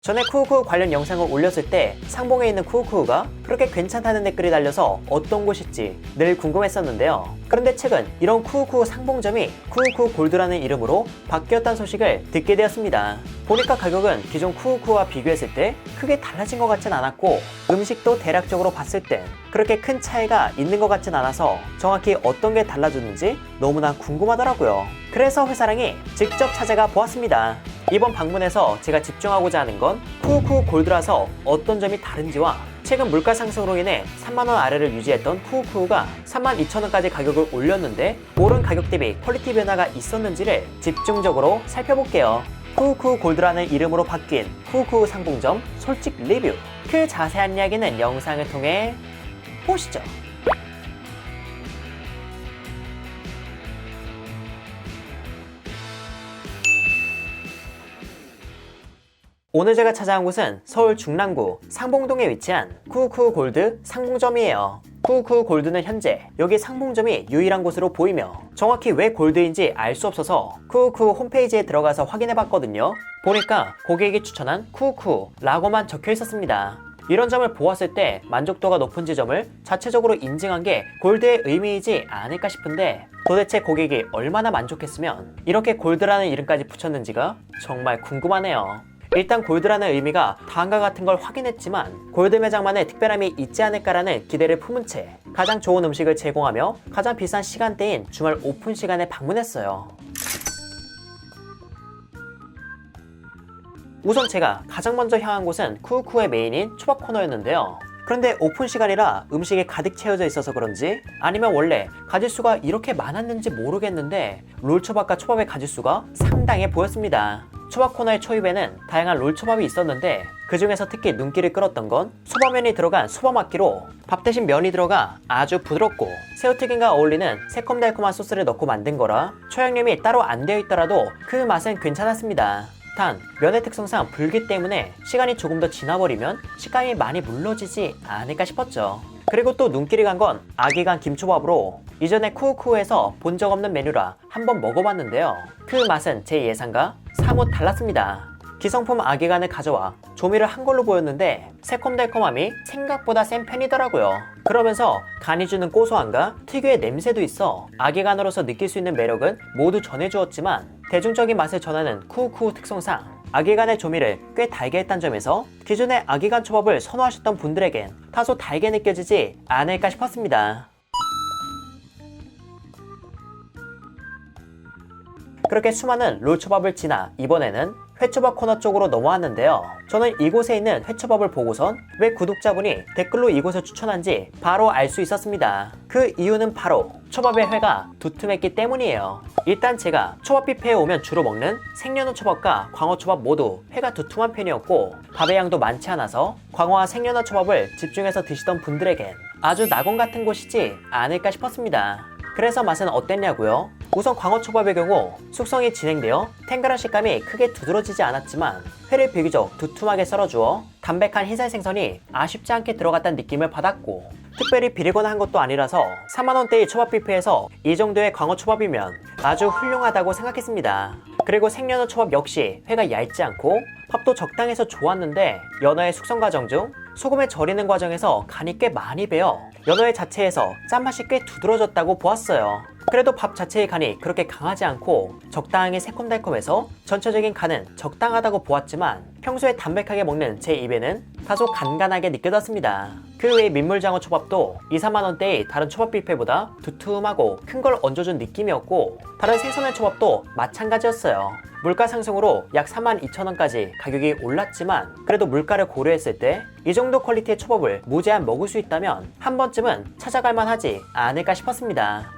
전에 쿠우쿠우 관련 영상을 올렸을 때 상봉에 있는 쿠우쿠우가 그렇게 괜찮다는 댓글이 달려서 어떤 곳일지 늘 궁금했었는데요. 그런데 최근 이런 쿠우쿠우 상봉점이 쿠우쿠우 골드라는 이름으로 바뀌었다는 소식을 듣게 되었습니다. 보니까 가격은 기존 쿠우쿠우와 비교했을 때 크게 달라진 것 같진 않았고 음식도 대략적으로 봤을 땐 그렇게 큰 차이가 있는 것 같진 않아서 정확히 어떤 게 달라졌는지 너무나 궁금하더라고요. 그래서 회사랑이 직접 찾아가 보았습니다. 이번 방문에서 제가 집중하고자 하는 건 쿠우쿠우 골드라서 어떤 점이 다른지와 최근 물가 상승으로 인해 3만원 아래를 유지했던 쿠우쿠우가 32,000원까지 가격을 올렸는데 오른 가격 대비 퀄리티 변화가 있었는지를 집중적으로 살펴볼게요. 쿠우쿠우 골드라는 이름으로 바뀐 쿠우쿠우 상봉점 솔직 리뷰, 그 자세한 이야기는 영상을 통해 보시죠. 오늘 제가 찾아온 곳은 서울 중랑구 상봉동에 위치한 쿠우쿠우 골드 상봉점이에요. 쿠우쿠우 골드는 현재 여기 상봉점이 유일한 곳으로 보이며 정확히 왜 골드인지 알 수 없어서 쿠우쿠우 홈페이지에 들어가서 확인해봤거든요. 보니까 고객이 추천한 쿠우쿠우 라고만 적혀 있었습니다. 이런 점을 보았을 때 만족도가 높은 지점을 자체적으로 인증한 게 골드의 의미이지 않을까 싶은데 도대체 고객이 얼마나 만족했으면 이렇게 골드라는 이름까지 붙였는지가 정말 궁금하네요. 일단 골드라는 의미가 다음과 같은 걸 확인했지만 골드 매장만의 특별함이 있지 않을까라는 기대를 품은 채 가장 좋은 음식을 제공하며 가장 비싼 시간대인 주말 오픈 시간에 방문했어요. 우선 제가 가장 먼저 향한 곳은 쿠우쿠우의 메인인 초밥 코너였는데요. 그런데 오픈 시간이라 음식이 가득 채워져 있어서 그런지 아니면 원래 가짓수가 이렇게 많았는지 모르겠는데 롤초밥과 초밥의 가짓수가 상당해 보였습니다. 초밥 코너의 초입에는 다양한 롤초밥이 있었는데 그 중에서 특히 눈길을 끌었던 건 소바면이 들어간 소바마키로 밥 대신 면이 들어가 아주 부드럽고 새우튀김과 어울리는 새콤달콤한 소스를 넣고 만든 거라 초양념이 따로 안 되어 있더라도 그 맛은 괜찮았습니다. 단 면의 특성상 불기 때문에 시간이 조금 더 지나버리면 식감이 많이 물러지지 않을까 싶었죠. 그리고 또 눈길이 간 건 아기간 김초밥으로 이전에 쿠우쿠우에서 본 적 없는 메뉴라 한번 먹어봤는데요. 그 맛은 제 예상과 사뭇 달랐습니다. 기성품 아기간을 가져와 조미를 한 걸로 보였는데 새콤달콤함이 생각보다 센 편이더라고요. 그러면서 간이 주는 고소함과 특유의 냄새도 있어 아기간으로서 느낄 수 있는 매력은 모두 전해주었지만 대중적인 맛을 전하는 쿠우쿠우 특성상 아기간의 조미를 꽤 달게 했다는 점에서 기존의 아기간 초밥을 선호하셨던 분들에겐 다소 달게 느껴지지 않을까 싶었습니다. 그렇게 수많은 롤초밥을 지나 이번에는 회초밥 코너 쪽으로 넘어왔는데요. 저는 이곳에 있는 회초밥을 보고선 왜 구독자분이 댓글로 이곳을 추천한지 바로 알 수 있었습니다. 그 이유는 바로 초밥의 회가 두툼했기 때문이에요. 일단 제가 초밥 뷔페에 오면 주로 먹는 생연어 초밥과 광어 초밥 모두 회가 두툼한 편이었고 밥의 양도 많지 않아서 광어와 생연어 초밥을 집중해서 드시던 분들에겐 아주 낙원 같은 곳이지 않을까 싶었습니다. 그래서 맛은 어땠냐고요? 우선 광어초밥의 경우 숙성이 진행되어 탱글한 식감이 크게 두드러지지 않았지만 회를 비교적 두툼하게 썰어주어 담백한 흰살 생선이 아쉽지 않게 들어갔다는 느낌을 받았고 특별히 비리거나 한 것도 아니라서 3만원대의 초밥 뷔페에서 이 정도의 광어초밥이면 아주 훌륭하다고 생각했습니다. 그리고 생연어 초밥 역시 회가 얇지 않고 밥도 적당해서 좋았는데 연어의 숙성 과정 중 소금에 절이는 과정에서 간이 꽤 많이 배어 연어의 자체에서 짠맛이 꽤 두드러졌다고 보았어요. 그래도 밥 자체의 간이 그렇게 강하지 않고 적당히 새콤달콤해서 전체적인 간은 적당하다고 보았지만 평소에 담백하게 먹는 제 입에는 다소 간간하게 느껴졌습니다. 그 외에 민물장어 초밥도 2-3만원대의 다른 초밥 뷔페보다 두툼하고 큰 걸 얹어준 느낌이었고 다른 생선의 초밥도 마찬가지였어요. 물가 상승으로 약 32,000원까지 가격이 올랐지만 그래도 물가를 고려했을 때 이 정도 퀄리티의 초밥을 무제한 먹을 수 있다면 한 번쯤은 찾아갈 만하지 않을까 싶었습니다.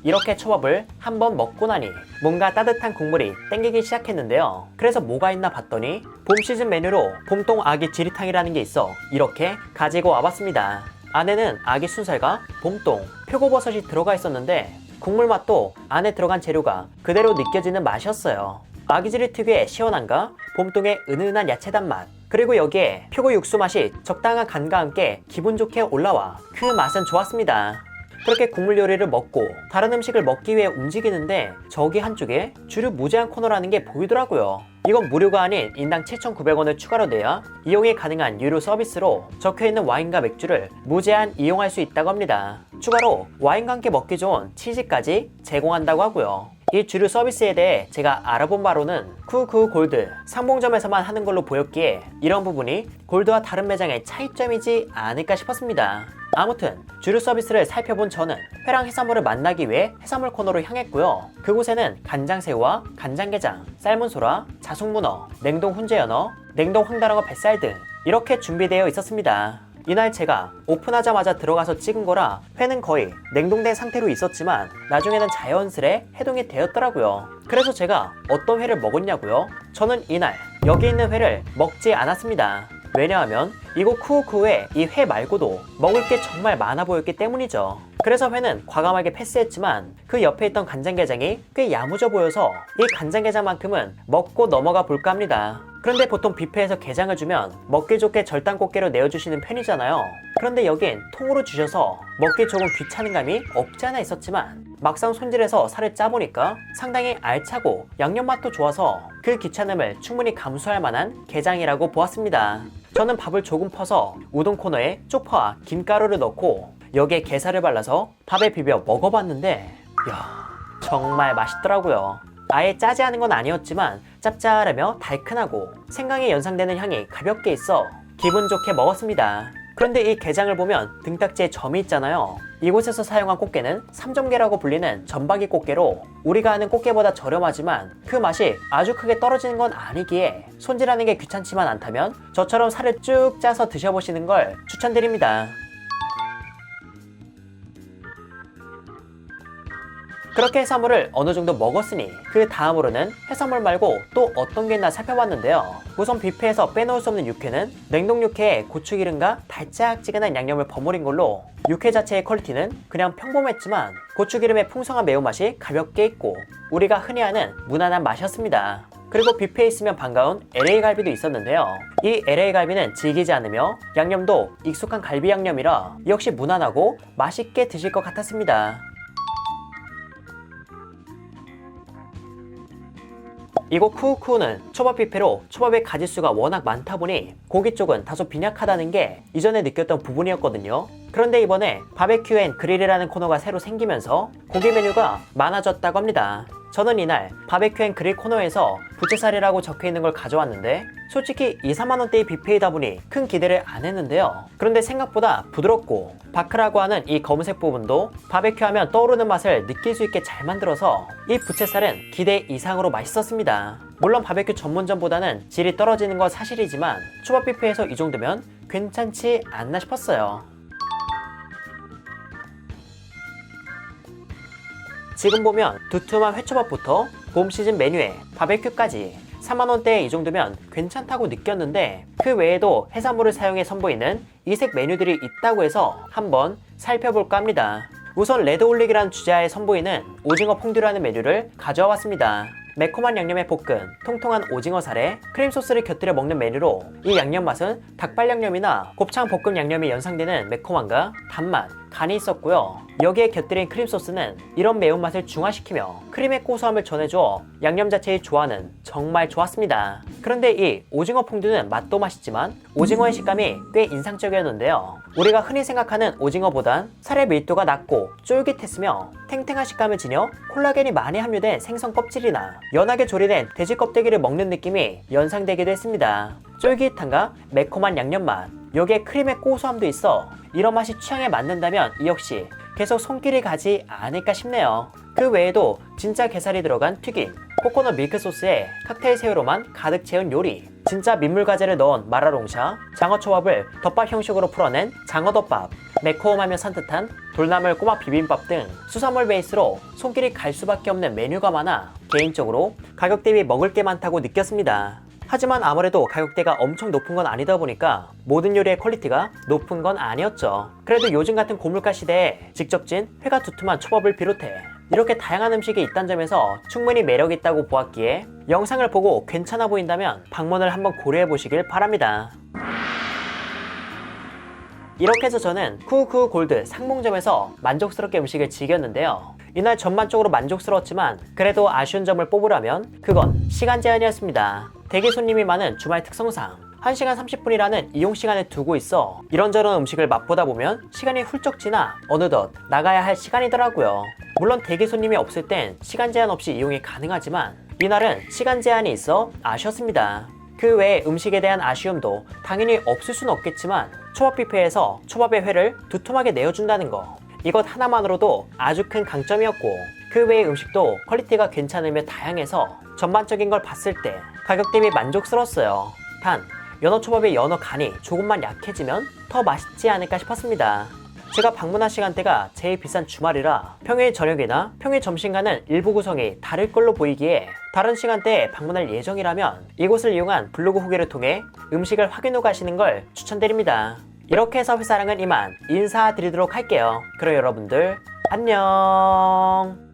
이렇게 초밥을 한번 먹고 나니 뭔가 따뜻한 국물이 땡기기 시작했는데요. 그래서 뭐가 있나 봤더니 봄 시즌 메뉴로 봄동 아기 지리탕이라는 게 있어 이렇게 가지고 와봤습니다. 안에는 아기 순살과 봄동, 표고버섯이 들어가 있었는데 국물 맛도 안에 들어간 재료가 그대로 느껴지는 맛이었어요. 아기지리 특유의 시원함과 봄동의 은은한 야채 단맛, 그리고 여기에 표고 육수 맛이 적당한 간과 함께 기분 좋게 올라와 그 맛은 좋았습니다. 그렇게 국물 요리를 먹고 다른 음식을 먹기 위해 움직이는데 저기 한쪽에 주류 무제한 코너라는 게 보이더라고요. 이건 무료가 아닌 인당 7,900원을 추가로 내야 이용이 가능한 유료 서비스로 적혀있는 와인과 맥주를 무제한 이용할 수 있다고 합니다. 추가로 와인과 함께 먹기 좋은 치즈까지 제공한다고 하고요. 이 주류 서비스에 대해 제가 알아본 바로는 쿠쿠 골드 상봉점에서만 하는 걸로 보였기에 이런 부분이 골드와 다른 매장의 차이점이지 않을까 싶었습니다. 아무튼 주류 서비스를 살펴본 저는 회랑 해산물을 만나기 위해 해산물 코너로 향했고요. 그곳에는 간장새우와 간장게장, 삶은 소라, 자숙문어, 냉동 훈제연어, 냉동 황달하고 뱃살 등 이렇게 준비되어 있었습니다. 이날 제가 오픈하자마자 들어가서 찍은 거라 회는 거의 냉동된 상태로 있었지만 나중에는 자연스레 해동이 되었더라고요. 그래서 제가 어떤 회를 먹었냐고요? 저는 이날 여기 있는 회를 먹지 않았습니다. 왜냐하면 이곳 쿠우쿠에 이 회 말고도 먹을 게 정말 많아 보였기 때문이죠. 그래서 회는 과감하게 패스했지만 그 옆에 있던 간장게장이 꽤 야무져 보여서 이 간장게장만큼은 먹고 넘어가 볼까 합니다. 그런데 보통 뷔페에서 게장을 주면 먹기 좋게 절단꽃게로 내어주시는 편이잖아요. 그런데 여긴 통으로 주셔서 먹기 조금 귀찮은 감이 없지 않아 있었지만 막상 손질해서 살을 짜보니까 상당히 알차고 양념 맛도 좋아서 그 귀찮음을 충분히 감수할 만한 게장이라고 보았습니다. 저는 밥을 조금 퍼서 우동 코너에 쪽파와 김가루를 넣고 여기에 게살을 발라서 밥에 비벼 먹어봤는데 이야, 정말 맛있더라고요. 아예 짜지 않은 건 아니었지만 짭짤하며 달큰하고 생강에 연상되는 향이 가볍게 있어 기분 좋게 먹었습니다. 그런데 이 게장을 보면 등딱지에 점이 있잖아요. 이곳에서 사용한 꽃게는 삼점게라고 불리는 점박이 꽃게로 우리가 아는 꽃게보다 저렴하지만 그 맛이 아주 크게 떨어지는 건 아니기에 손질하는 게 귀찮지만 않다면 저처럼 살을 쭉 짜서 드셔보시는 걸 추천드립니다. 그렇게 해산물을 어느 정도 먹었으니 그 다음으로는 해산물 말고 또 어떤 게 있나 살펴봤는데요. 우선 뷔페에서 빼놓을 수 없는 육회는 냉동 육회에 고추기름과 달짝지근한 양념을 버무린 걸로 육회 자체의 퀄리티는 그냥 평범했지만 고추기름의 풍성한 매운맛이 가볍게 있고 우리가 흔히 아는 무난한 맛이었습니다. 그리고 뷔페에 있으면 반가운 LA 갈비도 있었는데요. 이 LA 갈비는 질기지 않으며 양념도 익숙한 갈비 양념이라 역시 무난하고 맛있게 드실 것 같았습니다. 이곳 쿠우쿠우는 초밥 뷔페로 초밥의 가짓수가 워낙 많다 보니 고기 쪽은 다소 빈약하다는 게 이전에 느꼈던 부분이었거든요. 그런데 이번에 바베큐 앤 그릴이라는 코너가 새로 생기면서 고기 메뉴가 많아졌다고 합니다. 저는 이날 바베큐 앤 그릴 코너에서 부채살이라고 적혀있는 걸 가져왔는데 솔직히 2-3만원대의 뷔페이다 보니 큰 기대를 안 했는데요. 그런데 생각보다 부드럽고 바크라고 하는 이 검은색 부분도 바베큐 하면 떠오르는 맛을 느낄 수 있게 잘 만들어서 이 부채살은 기대 이상으로 맛있었습니다. 물론 바베큐 전문점보다는 질이 떨어지는 건 사실이지만 초밥 뷔페에서 이 정도면 괜찮지 않나 싶었어요. 지금 보면 두툼한 회초밥부터 봄 시즌 메뉴에 바베큐까지 3만원대에 이 정도면 괜찮다고 느꼈는데 그 외에도 해산물을 사용해 선보이는 이색 메뉴들이 있다고 해서 한번 살펴볼까 합니다. 우선 레드올릭이라는 주제하에 선보이는 오징어 퐁듀라는 메뉴를 가져와 봤습니다. 매콤한 양념에 볶은 통통한 오징어 살에 크림 소스를 곁들여 먹는 메뉴로 이 양념 맛은 닭발 양념이나 곱창 볶음 양념이 연상되는 매콤함과 단맛, 간이 있었고요. 여기에 곁들인 크림 소스는 이런 매운맛을 중화시키며 크림의 고소함을 전해줘 양념 자체의 조화는 정말 좋았습니다. 그런데 이 오징어 퐁듀는 맛도 맛있지만 오징어의 식감이 꽤 인상적이었는데요. 우리가 흔히 생각하는 오징어보단 살의 밀도가 낮고 쫄깃했으며 탱탱한 식감을 지녀 콜라겐이 많이 함유된 생선 껍질이나 연하게 조리된 돼지 껍데기를 먹는 느낌이 연상되기도 했습니다. 쫄깃함과 매콤한 양념 맛, 여기에 크림의 고소함도 있어 이런 맛이 취향에 맞는다면 이 역시 계속 손길이 가지 않을까 싶네요. 그 외에도 진짜 게살이 들어간 튀김, 코코넛 밀크 소스에 칵테일 새우로만 가득 채운 요리, 진짜 민물가재를 넣은 마라롱샤, 장어초밥을 덮밥 형식으로 풀어낸 장어덮밥, 매콤하며 산뜻한 돌나물 꼬막 비빔밥 등 수산물 베이스로 손길이 갈 수밖에 없는 메뉴가 많아 개인적으로 가격 대비 먹을 게 많다고 느꼈습니다. 하지만 아무래도 가격대가 엄청 높은 건 아니다 보니까 모든 요리의 퀄리티가 높은 건 아니었죠. 그래도 요즘 같은 고물가 시대에 직접 진 회가 두툼한 초밥을 비롯해 이렇게 다양한 음식이 있다는 점에서 충분히 매력 있다고 보았기에 영상을 보고 괜찮아 보인다면 방문을 한번 고려해 보시길 바랍니다. 이렇게 해서 저는 쿠쿠 골드 상봉점에서 만족스럽게 음식을 즐겼는데요. 이날 전반적으로 만족스러웠지만 그래도 아쉬운 점을 뽑으라면 그건 시간 제한이었습니다. 대기 손님이 많은 주말 특성상 1시간 30분이라는 이용 시간을 두고 있어 이런저런 음식을 맛보다 보면 시간이 훌쩍 지나 어느덧 나가야 할 시간이더라고요. 물론 대기 손님이 없을 땐 시간 제한 없이 이용이 가능하지만 이날은 시간 제한이 있어 아쉬웠습니다. 그 외에 음식에 대한 아쉬움도 당연히 없을 순 없겠지만 초밥 뷔페에서 초밥의 회를 두툼하게 내어준다는 거, 이것 하나만으로도 아주 큰 강점이었고 그 외의 음식도 퀄리티가 괜찮으며 다양해서 전반적인 걸 봤을 때 가격 대비 만족스러웠어요. 단 연어초밥의 연어 간이 조금만 약해지면 더 맛있지 않을까 싶었습니다. 제가 방문한 시간대가 제일 비싼 주말이라 평일 저녁이나 평일 점심과는 일부 구성이 다를 걸로 보이기에 다른 시간대에 방문할 예정이라면 이곳을 이용한 블로그 후기를 통해 음식을 확인 후 가시는 걸 추천드립니다. 이렇게 해서 회사랑은 이만 인사드리도록 할게요. 그럼 여러분들 안녕.